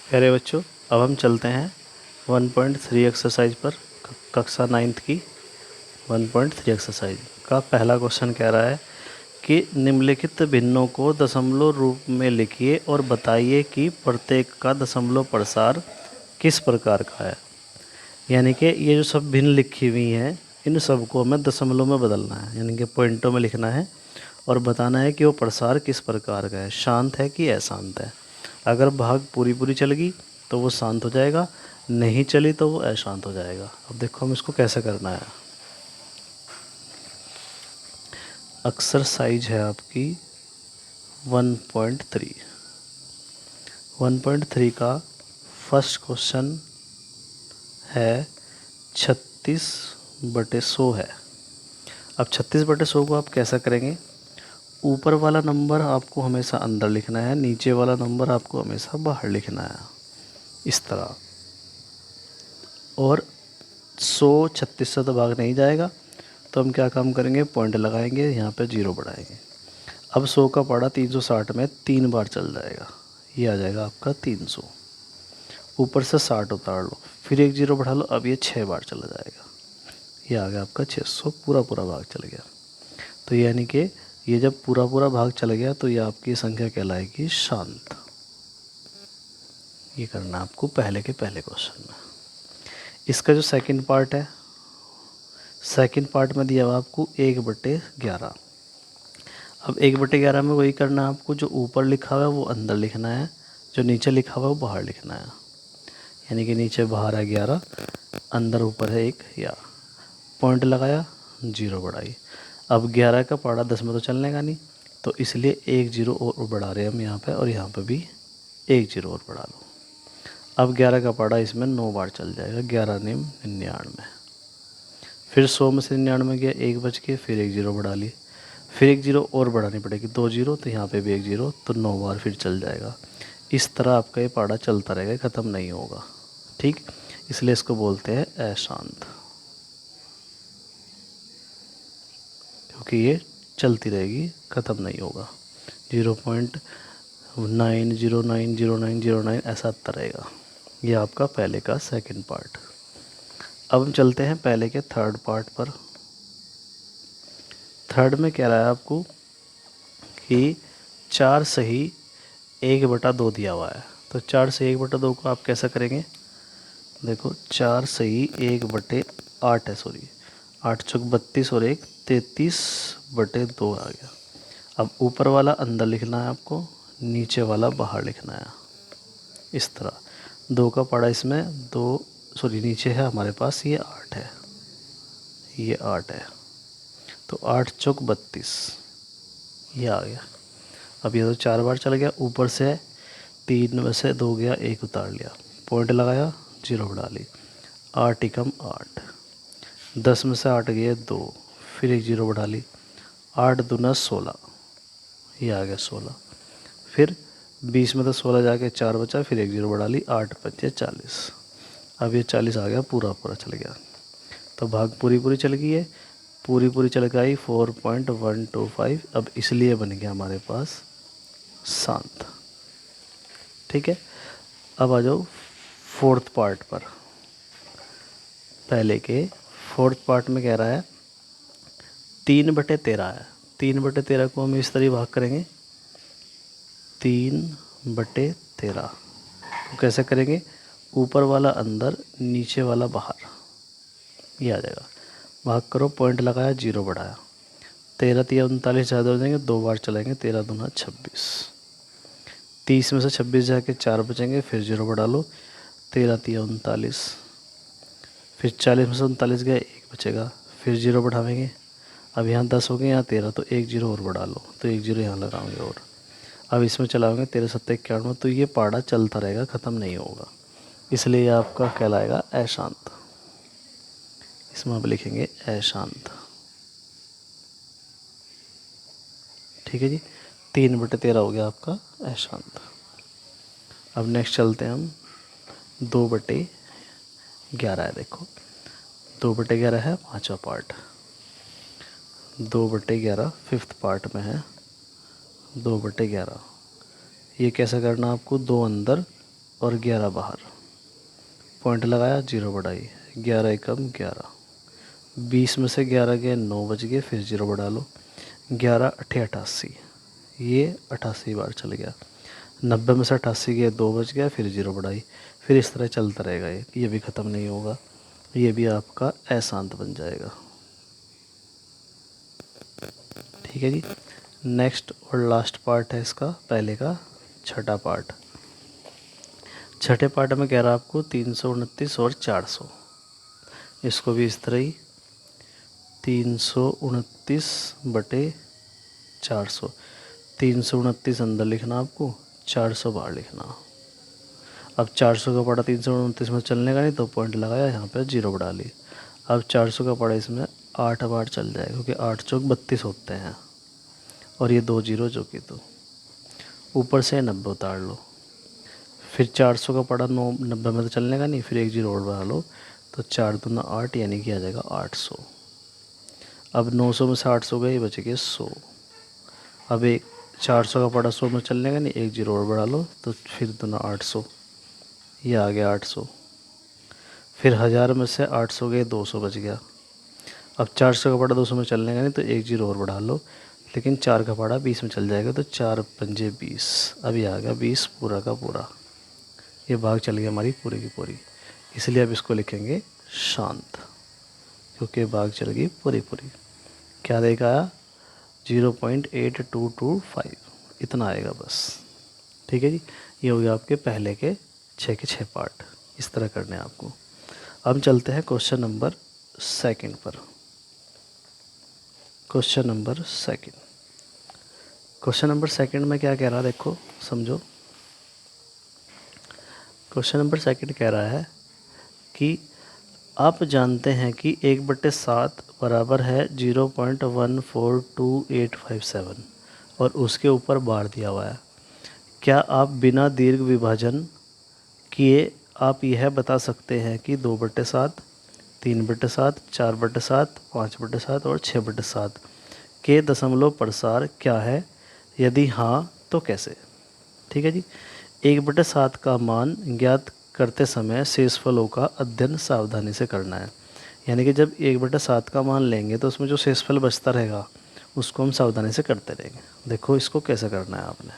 प्यारे बच्चों, अब हम चलते हैं 1.3 एक्सरसाइज पर। कक्षा 9th की 1.3 एक्सरसाइज का पहला क्वेश्चन कह रहा है कि निम्नलिखित भिन्नों को दशमलव रूप में लिखिए और बताइए कि प्रत्येक का दशमलव प्रसार किस प्रकार का है। यानी कि ये जो सब भिन्न लिखी हुई हैं, इन सब को हमें दशमलव में बदलना है, यानी कि पॉइंटों में लिखना है और बताना है कि वो प्रसार किस प्रकार का है, शांत है कि अशांत है। अगर भाग पूरी चल गई तो वो शांत हो जाएगा, नहीं चली तो वो अशांत हो जाएगा। अब देखो हम इसको कैसे करना है। एक्सरसाइज है आपकी 1.3। 1.3 का फर्स्ट क्वेश्चन है 36/100 है। अब 36/100 को आप कैसा करेंगे, ऊपर वाला नंबर आपको हमेशा अंदर लिखना है, नीचे वाला नंबर आपको हमेशा बाहर लिखना है, इस तरह। और 100 36 से तो भाग नहीं जाएगा, तो हम क्या काम करेंगे, पॉइंट लगाएंगे, यहाँ पे 0 बढ़ाएंगे। अब 100 का पारा 360 में 3 बार चल जाएगा, ये आ जाएगा आपका 300। ऊपर से 60 उतार लो, फिर एक 0 बढ़ा लो, अब ये 6 बार चला जाएगा, ये आ गया आपका 600। पूरा भाग चल गया। तो यानी कि ये जब पूरा भाग चल गया तो ये आपकी संख्या कहलाएगी शांत। ये करना आपको पहले के पहले क्वेश्चन में। इसका जो सेकंड पार्ट है, सेकंड पार्ट में दिया हुआ आपको 1/11। अब 1/11 में वही करना है आपको, जो ऊपर लिखा हुआ है वो अंदर लिखना है, जो नीचे लिखा हुआ है वो बाहर लिखना है। यानी कि नीचे बाहर है 11, अंदर ऊपर है 1, या पॉइंट लगाया, 0 बढ़ाई। अब 11 का पारा 10 में तो चलने का नहीं, तो इसलिए 1 0 और बढ़ा रहे हैं हम यहाँ पे, और यहाँ पे भी 1 0 और बढ़ा लो। अब 11 का पारा इसमें 9 बार चल जाएगा, 11 9 99। फिर 100 में से 99 गया, 1 बच के, फिर 1 0 बढ़ा ली, फिर 1 0 और बढ़ानी पड़ेगी, 2 0, तो यहाँ पे भी 1 0, तो 9 बार फिर चल जाएगा। इस तरह आपका ये पारा चलता रहेगा, ख़त्म नहीं होगा। ठीक, इसलिए इसको बोलते हैं अशांत, क्योंकि ये चलती रहेगी, ख़त्म नहीं होगा। 0.9090909 ऐसा आता रहेगा। ये आपका पहले का सेकंड पार्ट। अब हम चलते हैं पहले के थर्ड पार्ट पर। थर्ड में कह रहा है आपको कि 4 सही 1/2 दिया हुआ है। तो 4 सही 1/2 को आप कैसा करेंगे, देखो 4 सही 1/8 है, सॉरी 8 चौक 32 और 1 33/2 आ गया। अब ऊपर वाला अंदर लिखना है आपको, नीचे वाला बाहर लिखना है, इस तरह। 2 का पारा इसमें 2, सॉरी नीचे है हमारे पास, ये 8 है, ये 8 है, तो 8 चौक 32, ये आ गया। अब ये तो 4 बार चल गया, ऊपर से 3 में से 2 गया, 1 उतार लिया, पॉइंट लगाया, 0 बढ़ा ली, 8 एकम 8, 10 में से 8 गए 2, फिर 1 0 बढ़ा ली, 8 दूना 16, ये आ गया 16। फिर 20 में तो 16 जाके 4 बचा, फिर 1 0 बढ़ा ली, 8 5 40। अब ये 40 आ गया, पूरा चल गया। तो भाग पूरी चल गई है, पूरी चल गई 4.125। अब इसलिए बन गया हमारे पास शांत। ठीक है, अब आ जाओ फोर्थ पार्ट पर। पहले के फोर्थ पार्ट में कह रहा है 3/13 है। 3/13 को हम इस तरह भाग करेंगे, 3/13 तो कैसे करेंगे, ऊपर वाला अंदर, नीचे वाला बाहर, ये आ जाएगा। भाग करो, पॉइंट लगाया, 0 बढ़ाया, 13 3 39 ज़्यादा हो जाएंगे, 2 बार चलेंगे, 13 दूना 26, 30 में से 26 जाके 4 बचेंगे, फिर 0 बढ़ा लो, 13 3 39, फिर 40 में से 39 गया, 1 बचेगा, फिर 0 बढ़ावेंगे। अब यहाँ 10 हो गए, यहाँ 13, तो 1 0 और बढ़ा लो, तो 1 0 यहाँ लगाओगे और अब इसमें चलाओगे 13 7 91, तो ये पाड़ा चलता रहेगा, ख़त्म नहीं होगा, इसलिए ये आपका कहलाएगा अशांत। इसमें आप लिखेंगे अशांत। ठीक है जी, 3/13 हो गया आपका अशांत। अब नेक्स्ट चलते हैं हम 2/11 है। देखो 2/11 है पाँचवा पार्ट, 2/11 फिफ्थ पार्ट में है। 2/11 ये कैसा करना आपको, 2 अंदर और 11 बाहर, पॉइंट लगाया, 0 बढ़ाई, 11 एकम 11, 20 में से 11 गए 9 बच गए, फिर 0 बढ़ा लो, 11 अठे 88, ये 88 बार चल गया, 90 में से 88 गए 2 बच गया, फिर 0 बढ़ाई, फिर इस तरह चलता रहेगा। ये भी ख़त्म नहीं होगा, ये भी आपका अशांत बन जाएगा। ठीक है जी। नेक्स्ट और लास्ट पार्ट है इसका, पहले का छठा पार्ट। छठे पार्ट में कह रहा है आपको 329 और 400, इसको भी इस तरह ही 329 बटे 400, 329 अंदर लिखना आपको, 400 बाहर लिखना। अब 400 का पड़ा 329 में चलने का नहीं, तो पॉइंट लगाया, यहाँ पे 0 बढ़ा ली। अब 400 का पड़ा इसमें 8 बार चल जाएगा, क्योंकि 8 चौक 32 होते हैं, और ये 2 0 जो कि, तो ऊपर से 90 उतार लो। फिर 400 का पड़ा 90 में तो चलने का नहीं, फिर 1 0 और बढ़ा लो, तो 4 दूना 8, यानी कि आ जाएगा 800। अब 900 में से 800 गए, बच गए 100। अब एक 400 का पड़ा 100 में चलने का नहीं, 1 0 और बढ़ा लो, तो फिर दूना 800, ये आ गया 800। फिर 1000 में से 800 गए, 200 बच गया। अब 400 का पड़ा 200 में चलने का नहीं, तो 1 0 और बढ़ा लो, लेकिन 4 का पड़ा 20 में चल जाएगा, तो 4 पंजे 20, अब ये आ गया 20 पूरा का पूरा। ये भाग चल गई हमारी पूरी की पूरी, इसलिए अब इसको लिखेंगे शांत, क्योंकि भाग चल गई पूरी पूरी। क्या देखा, 0.8225, इतना आएगा बस। ठीक है जी। ये हो गया आपके पहले के 6 पार्ट, इस तरह करने हैं आपको। अब चलते हैं क्वेश्चन नंबर सेकंड पर। क्वेश्चन नंबर सेकंड में क्या कह रहा है, देखो समझो। क्वेश्चन नंबर सेकंड कह रहा है कि आप जानते हैं कि 1/7 बराबर है 0.142857 और उसके ऊपर बार दिया हुआ है। क्या आप बिना दीर्घ विभाजन किए आप यह बता सकते हैं कि 2/7, 3/7, 4/7, 5/7 और 6/7 के दशमलव प्रसार क्या है? यदि हाँ तो कैसे? ठीक है जी। 1/7 का मान ज्ञात करते समय शेषफलों का अध्ययन सावधानी से करना है। यानी कि जब 1/7 का मान लेंगे तो उसमें जो शेषफल बचता रहेगा उसको हम सावधानी से करते रहेंगे। देखो इसको कैसे करना है आपने।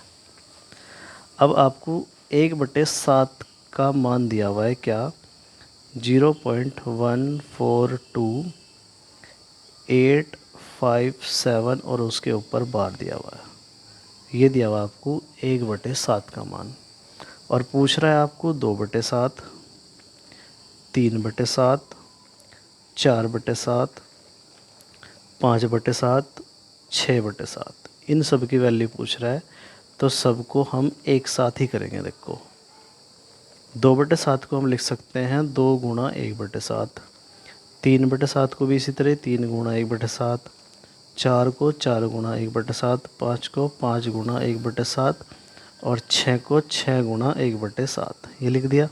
अब आपको 1/7 का मान दिया हुआ है क्या, 0.142857 और उसके ऊपर बार दिया हुआ है। ये दिया हुआ आपको 1/7 का मान, और पूछ रहा है आपको 2/7, 3/7, 4/7, 5/7, 6/7, इन सब की वैल्यू पूछ रहा है, तो सबको हम एक साथ ही करेंगे। देखो 2/7 को हम लिख सकते हैं 2 गुणा 1/7, 3/7 को भी इसी तरह 3 गुणा 1/7, 4 को 4 गुणा 1/7, 5 को 5 गुणा 1/7 और 6 को 6 गुणा 1/7, ये लिख दिया।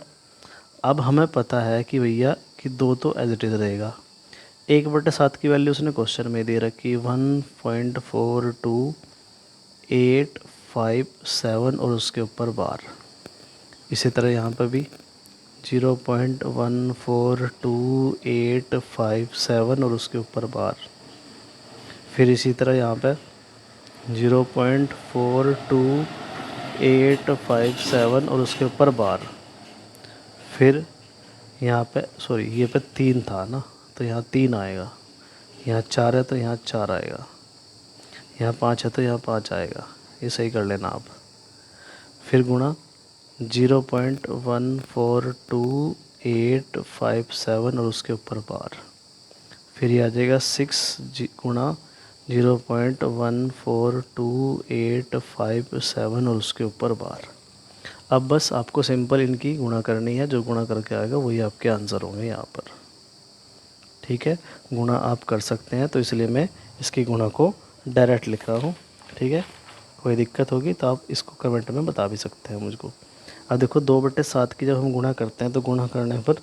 अब हमें पता है कि भैया कि 2 तो एज इट इज़ रहेगा। 1/7 की वैल्यू उसने क्वेश्चन में दे रखी 1.42857 और उसके ऊपर बार। इसी तरह यहाँ पर भी 0.142857 और उसके ऊपर बार। फिर इसी तरह यहाँ पे 0.42857 और उसके ऊपर बार। फिर यहाँ पे सॉरी ये पे 3 था ना, तो यहाँ 3 आएगा, यहाँ 4 है तो यहाँ 4 आएगा, यहाँ 5 है तो यहाँ 5 आएगा। ये सही कर लेना आप। फिर गुणा 0.142857 और उसके ऊपर बार। फिर ये आ जाएगा 6 गुणा 0.142857 और उसके ऊपर बार। अब बस आपको सिंपल इनकी गुणा करनी है, जो गुणा करके आएगा वही आपके आंसर होंगे यहाँ पर। ठीक है, गुणा आप कर सकते हैं, तो इसलिए मैं इसकी गुणा को डायरेक्ट लिख रहा हूँ। ठीक है, कोई दिक्कत होगी तो आप इसको कमेंट में बता भी सकते हैं मुझको। अब देखो 2/7 की जब हम गुणा करते हैं तो गुणा करने पर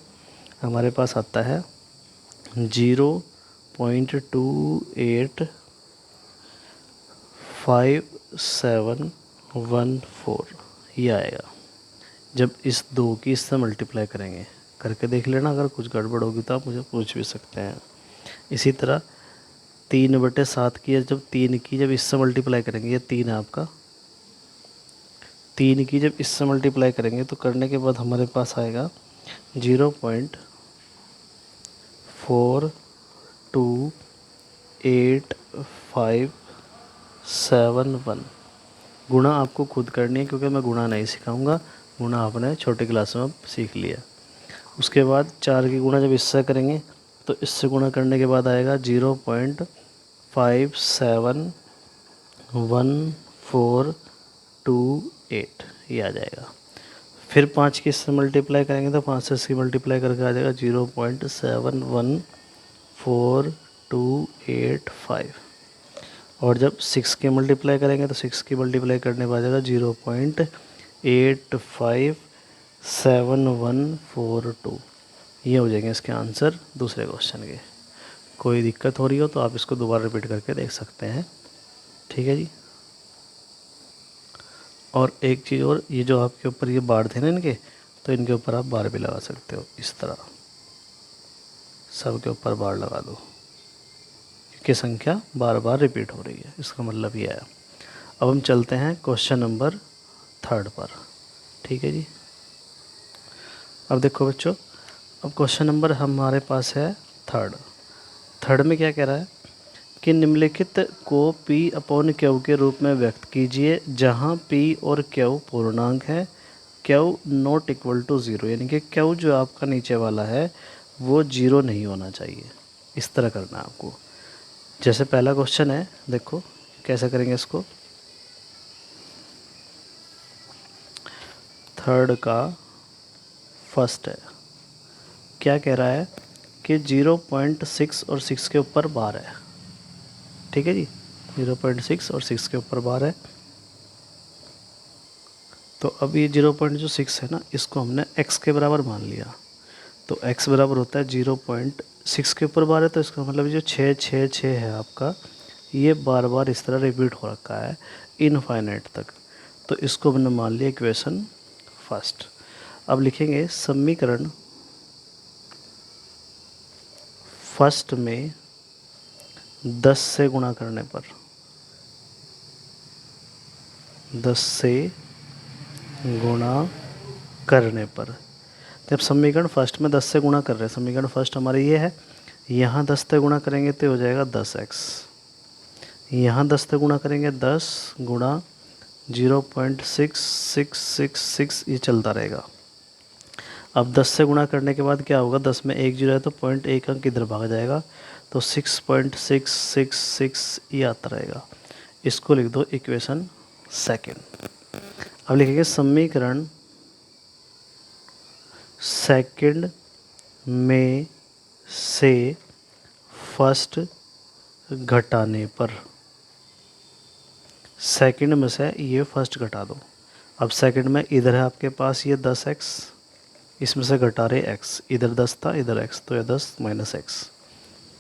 हमारे पास आता है 0.285714, ये आएगा। जब इस 2 की इससे मल्टीप्लाई करेंगे, करके देख लेना, अगर कुछ गड़बड़ होगी तो आप मुझे पूछ भी सकते हैं। इसी तरह 3/7 की जब 3 की जब इससे मल्टीप्लाई करेंगे, ये 3 है आपका, 3 की जब इससे मल्टीप्लाई करेंगे तो करने के बाद हमारे पास आएगा 0.428571। गुणा आपको खुद करनी है क्योंकि मैं गुणा नहीं सिखाऊंगा, गुणा आपने छोटी क्लास में सीख लिया। उसके बाद 4 की गुणा जब इससे करेंगे तो इससे गुणा करने के बाद आएगा 0.57148, ये आ जाएगा। फिर 5 की इससे मल्टीप्लाई करेंगे तो 5 से इसकी मल्टीप्लाई करके आ जाएगा 0.714285। और जब 6 की मल्टीप्लाई करेंगे तो 6 की मल्टीप्लाई करने पर आ जाएगा 0.857142। ये हो जाएंगे इसके आंसर दूसरे क्वेश्चन के। कोई दिक्कत हो रही हो तो आप इसको दोबारा रिपीट करके देख सकते हैं, ठीक है जी। और एक चीज़ और, ये जो आपके ऊपर ये बार थे ना इनके, तो इनके ऊपर आप बार भी लगा सकते हो, इस तरह सब के ऊपर बार लगा दो, क्योंकि संख्या बार बार रिपीट हो रही है, इसका मतलब ये है। अब हम चलते हैं क्वेश्चन नंबर 3 पर, ठीक है जी। अब देखो बच्चों, अब क्वेश्चन नंबर हमारे पास है 3 में क्या कह रहा है कि निम्नलिखित को P/Q के रूप में व्यक्त कीजिए जहां P और Q पूर्णांक है, Q नॉट इक्वल टू 0, यानी कि Q जो आपका नीचे वाला है वो 0 नहीं होना चाहिए। इस तरह करना है आपको। जैसे पहला क्वेश्चन है, देखो कैसे करेंगे इसको। 3 का फर्स्ट है, क्या कह रहा है कि 0.6 और 6 के ऊपर बार है, ठीक है जी। 0.6 और 6 के ऊपर बार है। तो अब ये 0.6 है ना, इसको हमने x के बराबर मान लिया, तो x बराबर होता है 0.6 के ऊपर बार है, तो इसका मतलब जो 6 है आपका, ये बार बार इस तरह रिपीट हो रखा है इनफाइनाइट तक, तो इसको हमने मान लिया इक्वेशन फर्स्ट। अब लिखेंगे समीकरण फर्स्ट में 10 से गुणा करने पर, 10 से गुणा करने पर, जब समीकरण फर्स्ट में 10 से गुणा कर रहे हैं, समीकरण फर्स्ट हमारे ये है, यहाँ 10 से गुणा करेंगे तो हो जाएगा 10x, यहाँ 10 से गुणा करेंगे 10 गुणा 0.6666, ये चलता रहेगा। अब 10 से गुणा करने के बाद क्या होगा, 10 में 1 जीरो है तो 0.1 अंक इधर भाग जाएगा, तो 6.666 ये आता रहेगा। इसको लिख दो इक्वेशन सेकेंड। अब लिखेंगे समीकरण सेकंड में से फर्स्ट घटाने पर, सेकंड में से ये फर्स्ट घटा दो। अब सेकंड में इधर है आपके पास ये 10x, इसमें से घटा रहे x, इधर 10 था इधर x, तो ये 10 माइनस x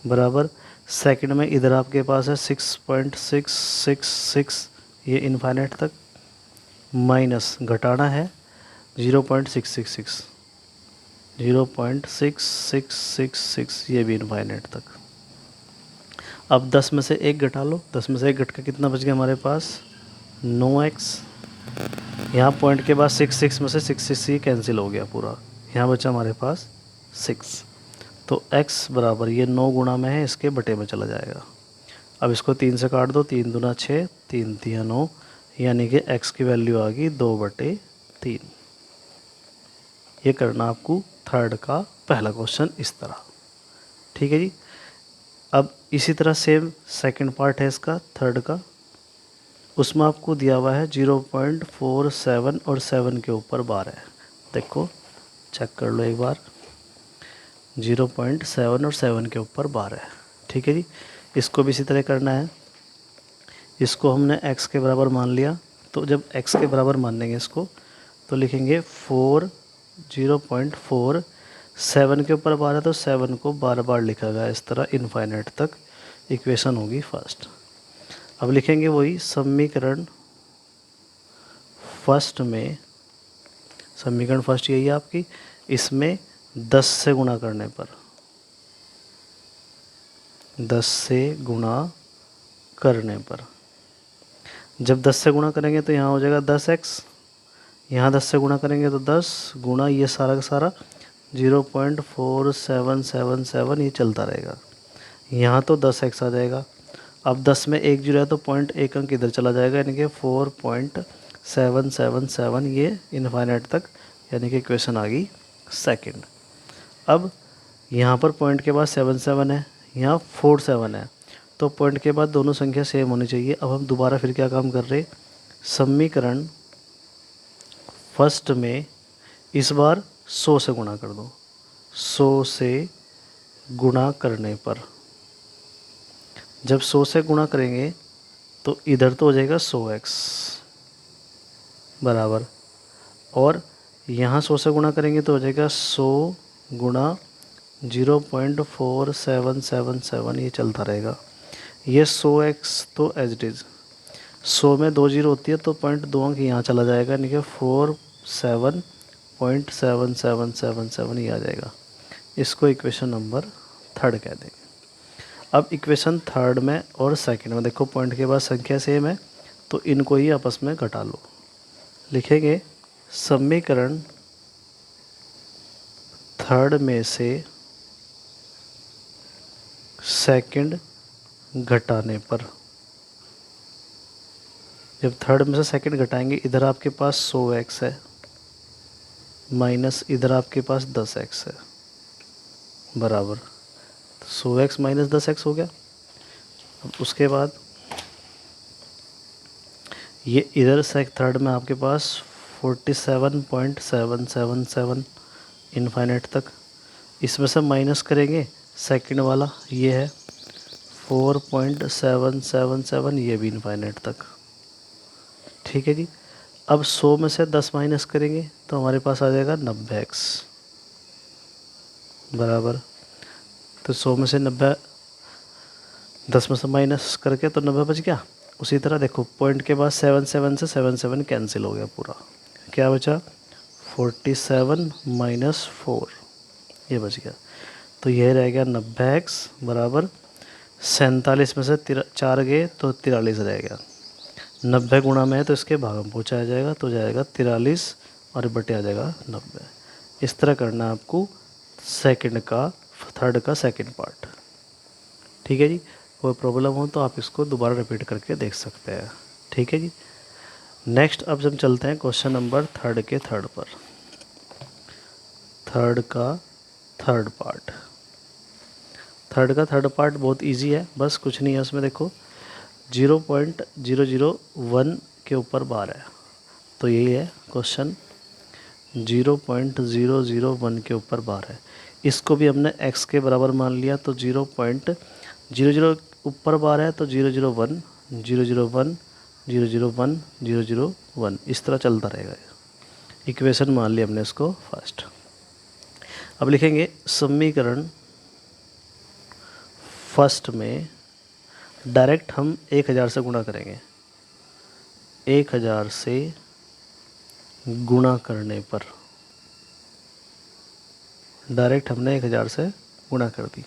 बराबर, सेकंड में इधर आपके पास है 6.666, ये इनफाइनाइट तक, माइनस घटाना है 0.666, 0.6666, ये भी इनफाइनाइट तक। अब 10 में से 1 घटा लो, 10 में से 1 घट के कितना बच गया हमारे पास 9x, यहाँ पॉइंट के बाद 6 में से 6 कैंसिल हो गया पूरा, यहाँ बचा हमारे पास 6, तो x बराबर ये 9 गुणा में है, इसके बटे में चला जाएगा। अब इसको 3 से काट दो, 3 दूना 6, 3 तिया 9, यानी कि x की वैल्यू आ गई 2/3। ये करना आपको 3 का पहला क्वेश्चन इस तरह, ठीक है जी। अब इसी तरह सेम सेकंड पार्ट है इसका 3 का, उसमें आपको दिया हुआ है 0.47 और 7 के ऊपर बार है, देखो चेक कर लो एक बार, 0.7 और 7 के ऊपर बार है, ठीक है जी। इसको भी इसी तरह करना है, इसको हमने x के बराबर मान लिया, तो जब x के बराबर मानेंगे इसको तो लिखेंगे 0.4, 7 के ऊपर बार है तो 7 को बार बार लिखा गया इस तरह इनफाइनाइट तक, इक्वेशन होगी फर्स्ट। अब लिखेंगे वही समीकरण फर्स्ट में समीकरण फर्स्ट यही है आपकी। इसमें 10 से गुणा करने पर, 10 से गुणा करने पर, जब 10 से गुणा करेंगे तो यहाँ हो जाएगा 10x, यहाँ 10 से गुणा करेंगे तो 10 गुणा ये सारा का सारा 0.4777 ये चलता रहेगा। यहाँ तो 10x आ जाएगा। अब 10 में एक जीरो है तो पॉइंट एक अंक इधर चला जाएगा, यानी कि 4.777 ये इनफाइनाइट तक, यानी कि इक्वेशन आ गई सेकंड। अब यहाँ पर पॉइंट के बाद 77 है, यहाँ 47 है, तो पॉइंट के बाद दोनों संख्या सेम होनी चाहिए। अब हम दोबारा फिर क्या काम कर रहे, समीकरण फर्स्ट में इस बार 100 से गुणा कर दो। 100 से गुणा करने पर, जब 100 से गुणा करेंगे तो इधर तो हो जाएगा 100x बराबर, और यहाँ 100 से गुणा करेंगे तो हो जाएगा 100 गुणा 0.4777 ये चलता रहेगा। ये 100x तो एज इट इज़, 100 में 2 जीरो होती है तो पॉइंट 2 अंक यहाँ चला जाएगा, यानी कि 47.7777 ये आ जाएगा। इसको इक्वेशन नंबर थर्ड कह देंगे। अब इक्वेशन थर्ड में और सेकंड में देखो, पॉइंट के बाद संख्या सेम है तो इनको ही आपस में घटा लो। लिखेंगे समीकरण थर्ड में से सेकंड घटाने पर, जब थर्ड में से सेकंड घटाएंगे, इधर आपके पास 100x है माइनस इधर आपके पास 10x है बराबर, 100x माइनस 10x हो गया। अब उसके बाद ये इधर से थर्ड में आपके पास 47.777 इनफाइनाइट तक, इसमें से माइनस करेंगे सेकंड वाला ये है 4.777, ये भी इनफाइनाइट तक। ठीक है जी। अब 100 में से 10 माइनस करेंगे तो हमारे पास आ जाएगा 90x बराबर, तो 100 में से 90 10 में से माइनस करके तो 90 बच गया। उसी तरह देखो पॉइंट के बाद 77 से 77 कैंसिल हो गया पूरा, क्या बचा 47 माइनस 4 ये बच गया, तो यह रह गया 90x बराबर 47 में से 4 गए तो 43 रह गया। 90 गुणा में है तो इसके भाग में पहुँचाया जाएगा तो जाएगा 43 और बटे आ जाएगा 90। इस तरह करना है आपको सेकंड का थर्ड का सेकंड पार्ट। ठीक है जी। कोई प्रॉब्लम हो तो आप इसको दोबारा रिपीट करके देख सकते हैं। ठीक है जी। नेक्स्ट अब हम चलते हैं क्वेश्चन नंबर थर्ड के थर्ड पर। थर्ड का थर्ड पार्ट, थर्ड का थर्ड पार्ट बहुत इजी है, बस कुछ नहीं है उसमें। देखो 0.001 के ऊपर बार है, तो यही है क्वेश्चन, 0.001 के ऊपर बार है। इसको भी हमने x के बराबर मान लिया, तो 0.00 ऊपर बार है तो 001 001 001 001 इस तरह चलता रहेगा। इक्वेशन मान लिया हमने इसको फर्स्ट। अब लिखेंगे समीकरण फर्स्ट में डायरेक्ट हम 1000 से गुणा करेंगे। 1000 से गुणा करने पर, डायरेक्ट हमने 1000 से गुणा कर दी।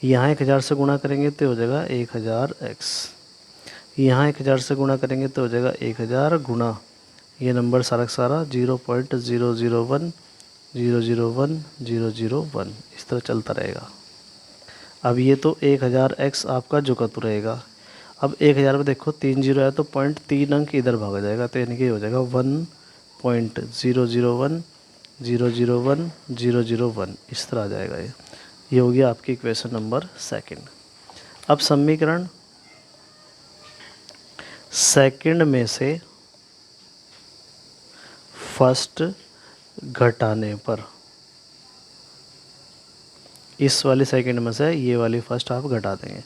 यहाँ 1000 से गुणा करेंगे तो हो जाएगा 1000x, यहाँ 1000 से गुणा करेंगे तो हो जाएगा 1000 गुणा ये नंबर सारा का सारा 0.001 001 001 इस तरह चलता रहेगा। अब ये तो 1000x आपका जुकत रहेगा। अब 1000 में देखो 3 जीरो है तो 0.3 अंक इधर भागा जाएगा, तो यानी कि हो जाएगा 1.001 001 001 इस तरह आ जाएगा। ये हो गया आपकी इक्वेशन नंबर सेकंड। अब समीकरण सेकंड में से फर्स्ट घटाने पर, इस वाली सेकंड में से ये वाली फर्स्ट आप घटा देंगे।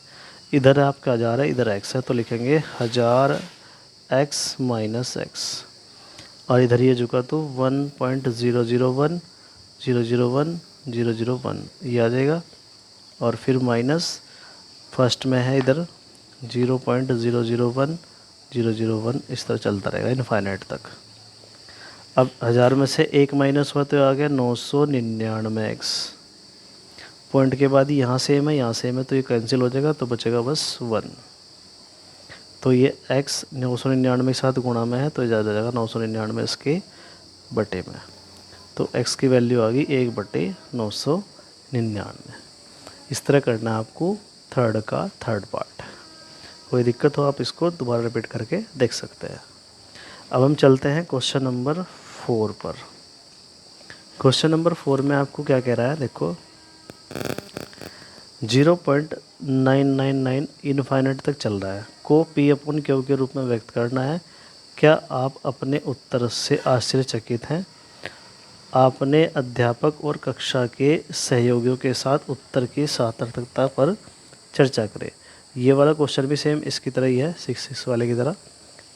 इधर आपका 1000 है, इधर x है, तो लिखेंगे 1000x माइनस x, और इधर ये झुका तो 1.001 001 001 ये आ जाएगा, और फिर माइनस फर्स्ट में है इधर 0.001 001 इस तरह चलता रहेगा इनफाइनाइट तक। अब 1000 में से 1 माइनस हुआ तो आ गया 999 एक्स। पॉइंट के बाद यहाँ सेम है, यहाँ सेम है, तो ये कैंसिल हो जाएगा, तो बचेगा बस 1। तो ये x 999 के साथ गुणा में है, तो ज़्यादा जाएगा 999 इसके बटे में। तो x की वैल्यू आ गई 1/999। इस तरह करना है आपको थर्ड का थर्ड पार्ट। कोई दिक्कत हो आप इसको दोबारा रिपीट करके देख सकते हैं। अब हम चलते हैं क्वेश्चन नंबर 4 पर। क्वेश्चन नंबर 4 में आपको क्या कह रहा है, देखो 0.999 इनफाइनाइट तक चल रहा है को P/Q के रूप में व्यक्त करना है। क्या आप अपने उत्तर से आश्चर्यचकित हैं? आपने अध्यापक और कक्षा के सहयोगियों के साथ उत्तर की सार्थकता पर चर्चा करें। ये वाला क्वेश्चन भी सेम इसकी तरह ही है, 6 वाले की तरह।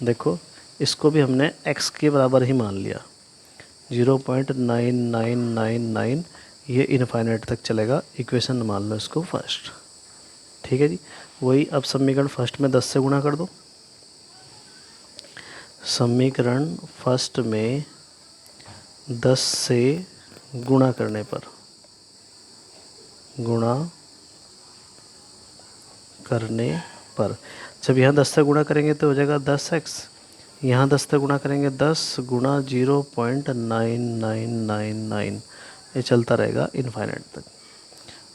देखो इसको भी हमने x के बराबर ही मान लिया, 0.9999 ये इनफाइनाइट तक चलेगा। इक्वेशन मान लो इसको फर्स्ट, ठीक है जी। वही अब समीकरण फर्स्ट में 10 से गुणा कर दो। समीकरण फर्स्ट में 10 से गुणा करने पर जब यहाँ 10 से गुणा करेंगे तो हो जाएगा 10x। यहाँ 10 से गुणा करेंगे 10 गुणा 0.9999, ये चलता रहेगा इनफाइनाइट तक।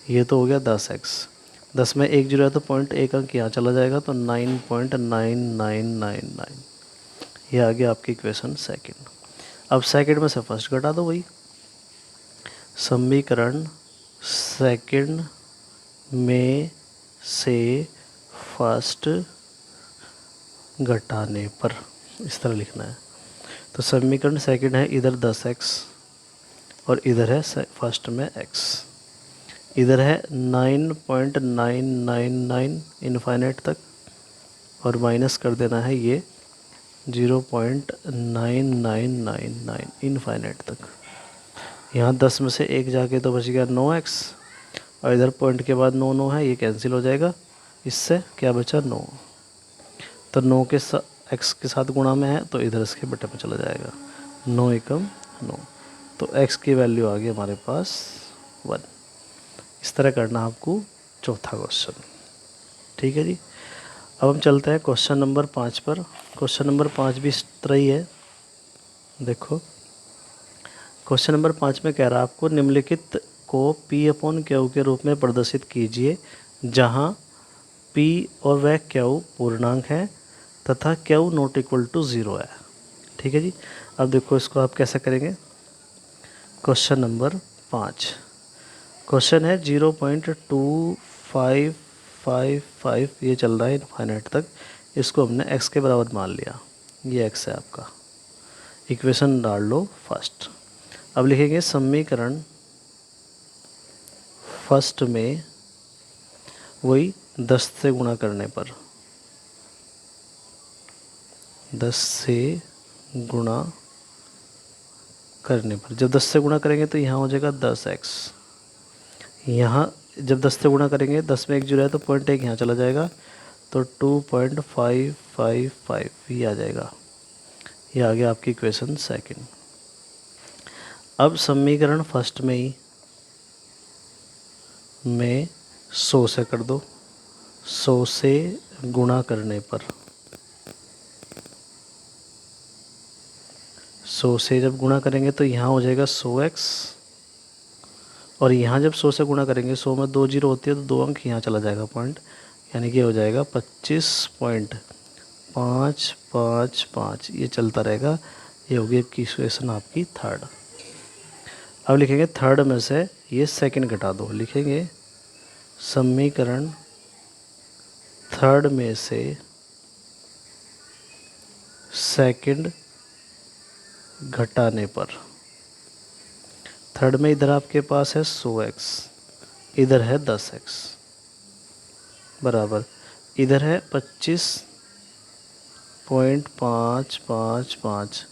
ये तो हो गया 10x। 10 में 1 जीरो है तो 0.1 अंक यहाँ चला जाएगा, तो 9.9999। ये आ गया आपकी इक्वेशन सेकंड। अब सेकंड में से फर्स्ट घटा दो। वही समीकरण सेकंड में से फर्स्ट घटाने पर इस तरह लिखना है। तो समीकरण सेकंड है, इधर 10x और इधर है फर्स्ट में x। इधर है 9.999 इनफाइनाइट तक, और माइनस कर देना है ये 0.9999 इनफाइनाइट तक। यहाँ 10 में से 1 जाके तो बच गया 9x, और इधर पॉइंट के बाद 9 9 है, ये कैंसिल हो जाएगा। इससे क्या बचा 9, तो 9 के साथ x के साथ गुणा में है, तो इधर इसके बटे में चला जाएगा, 9 एकम 9। तो x की वैल्यू आ गई हमारे पास 1। इस तरह करना आपको चौथा क्वेश्चन, ठीक है जी। अब हम चलते हैं क्वेश्चन नंबर 5 पर। क्वेश्चन नंबर 5 भी इस तरह ही है। देखो क्वेश्चन नंबर 5 में कह रहा है आपको निम्नलिखित को P/Q के रूप में प्रदर्शित कीजिए, जहां P और वह Q पूर्णांक है तथा Q नॉट इक्वल टू 0 है, ठीक है जी। अब देखो इसको आप कैसे करेंगे। क्वेश्चन नंबर 5 क्वेश्चन है 0.2555 ये चल रहा है इनफाइनाइट तक। इसको हमने x के बराबर मान लिया, ये x है आपका। इक्वेशन डाल लो फर्स्ट। अब लिखेंगे समीकरण फर्स्ट में वही 10 से गुणा करने पर, 10 से गुणा करने पर, जब 10 से गुणा करेंगे तो यहाँ हो जाएगा 10x। यहाँ जब 10 से गुणा करेंगे 10 में 1 जीरो है तो 0.1 यहाँ चला जाएगा, तो 2.555 ये आ जाएगा। ये आ गया आपकी इक्वेशन सेकंड। अब समीकरण फर्स्ट में ही में 100 से कर दो। 100 से गुणा करने पर, 100 से जब गुणा करेंगे तो यहाँ हो जाएगा 100x, और यहाँ जब 100 से गुणा करेंगे 100 में 2 जीरो होती है तो 2 अंक यहाँ चला जाएगा पॉइंट, यानी कि हो जाएगा 25.555। ये चलता रहेगा। ये होगी इक्वेशन आपकी थर्ड। अब लिखेंगे थर्ड में से ये सेकंड घटा दो। लिखेंगे समीकरण थर्ड में से सेकंड घटाने पर, थर्ड में इधर आपके पास है 100x, इधर है 10x, बराबर इधर है 25.555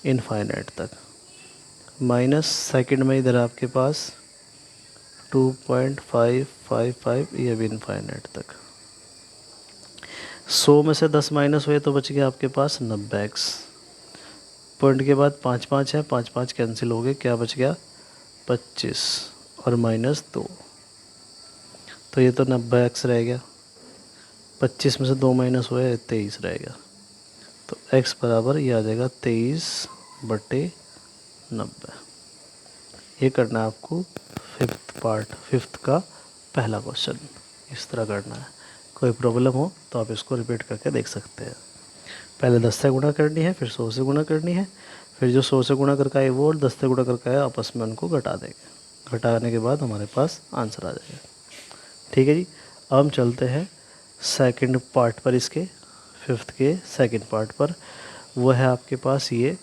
इनफाइनाइट तक, माइनस सेकंड में इधर आपके पास 2.555 ये भी इनफाइनाइट तक। 100 में से 10 माइनस हुए तो बच गया आपके पास 90x। पॉइंट के बाद 5 5 है, 5 5 कैंसिल हो गए, क्या बच गया 25 और -2, तो ये तो 90x रह गया। 25 में से 2 माइनस हुए 23 रह गया, तो x बराबर ये आ जाएगा 23/90। ये करना है आपको फिफ्थ का पहला क्वेश्चन, इस तरह करना है। कोई प्रॉब्लम हो तो आप इसको रिपीट करके देख सकते हैं। पहले 10 से गुणा करनी है, फिर 100 से गुणा करनी है, फिर जो 100 से गुणा करके आए वो और 10 से गुणा करके आए आपस में उनको घटा देंगे। घटाने के बाद हमारे पास आंसर आ जाएगा। ठीक है जी। अब हम चलते हैं सेकंड पार्ट पर, इसके फिफ्थ के सेकंड पार्ट पर। वो है आपके पास ये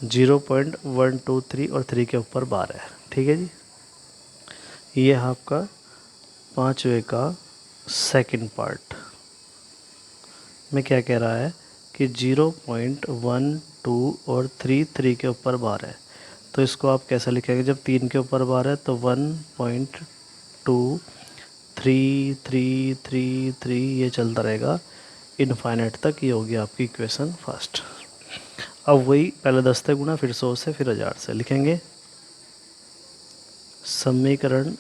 0.1 2 3 और 3 के ऊपर बार है। ठीक है जी। ये है आपका 5वें का सेकंड पार्ट में क्या कह रहा है कि 0.1 2 और 3 के ऊपर बार है। तो इसको आप कैसे लिखेंगे? जब 3 के ऊपर बार है तो 1.2 3 3 3 3 ये चलता रहेगा इनफाइनाइट तक। ये होगी आपकी इक्वेशन फर्स्ट। अब वही पहले 10 से गुणा, फिर 100 से, फिर 1000 से लिखेंगे। समीकरण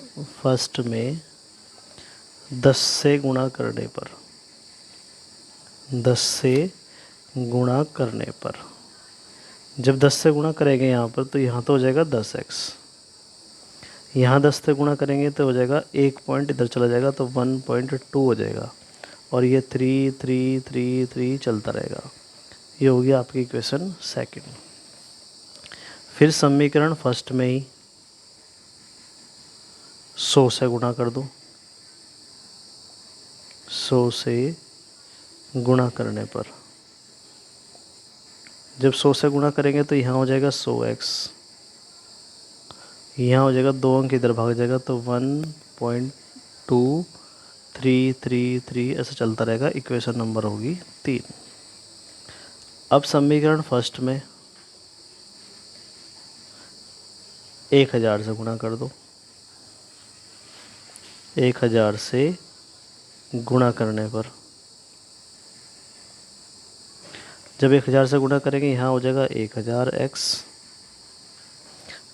फर्स्ट में 10 से गुणा करने पर, 10 से गुणा करने पर जब 10 से गुणा करेंगे यहाँ पर तो यहाँ तो हो जाएगा 10x। यहाँ 10 से गुणा करेंगे तो हो जाएगा 1 पॉइंट इधर चला जाएगा तो 1.2 हो जाएगा, और ये 3 3 3 3 चलता रहेगा। ये हो गया आपकी इक्वेशन सेकंड। फिर समीकरण फर्स्ट में ही 100 से गुणा कर दो। 100 से गुणा करने पर जब 100 से गुणा करेंगे तो यहाँ हो जाएगा 100x, यहाँ हो जाएगा 2 अंक इधर भाग जाएगा तो 1.2333 ऐसा चलता रहेगा। इक्वेशन नंबर होगी 3। अब समीकरण फर्स्ट में 1000 से गुणा कर दो। 1000 से गुणा करने पर जब 1000 से गुणा करेंगे यहाँ हो जाएगा 1000x।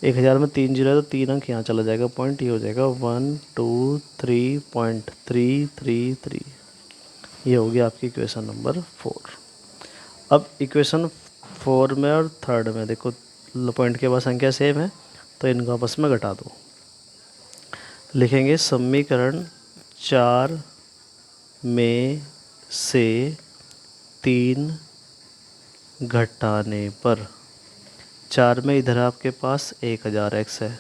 1000 में 3 जीरो है तो 3 अंक यहाँ चला जाएगा, पॉइंट ये हो जाएगा 123.333। ये हो गया आपकी इक्वेशन नंबर 4। अब इक्वेशन 4 में और थर्ड में देखो पॉइंट के बाद संख्या सेम है तो इनको आपस में घटा दो। लिखेंगे समीकरण 4 में से 3 घटाने पर, 4 में इधर आपके पास 1000x है,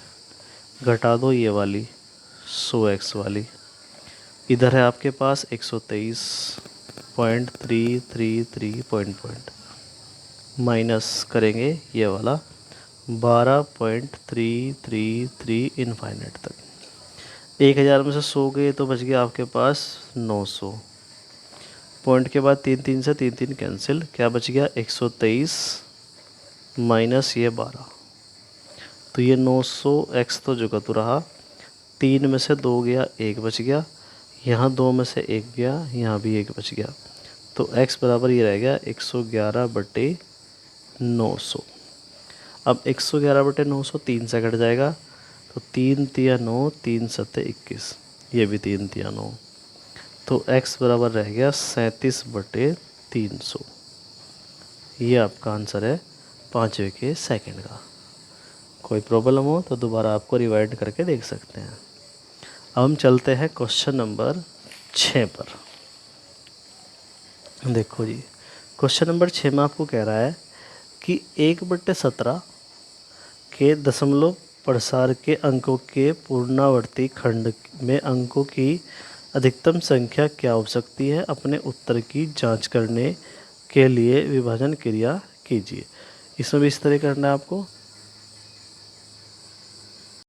घटा दो ये वाली 100x वाली, इधर है आपके पास 123.333 पॉइंट माइनस करेंगे ये वाला 12.333 इनफाइनाइट तक। 1000 में से 100 गए तो बच गया आपके पास 900। पॉइंट के बाद 3 3 से 3 3 कैंसिल, क्या बच गया 123 माइनस ये 12, तो ये 900x तो जो कतु रहा। 3 में से 2 गया, 1 बच गया, यहाँ 2 में से 1 गया, यहाँ भी 1 बच गया, तो x बराबर ये रह गया 111/900। अब 111/900 3 से घट जाएगा तो 3 तिया 9, 3 सत्ते 21, ये भी 3 तिया 9, तो x बराबर रह गया 37/300। ये आपका आंसर है 5वें के सेकंड का। कोई प्रॉब्लम हो तो दोबारा आपको रिवाइंड करके देख सकते हैं। अब हम चलते हैं क्वेश्चन नंबर 6 पर। देखो जी, क्वेश्चन नंबर 6 में आपको कह रहा है कि 1/17 के दशमलव प्रसार के अंकों के पूर्णावर्ती खंड में अंकों की अधिकतम संख्या क्या हो सकती है? अपने उत्तर की जांच करने के लिए विभाजन क्रिया कीजिए। इसमें भी इस तरह करना है आपको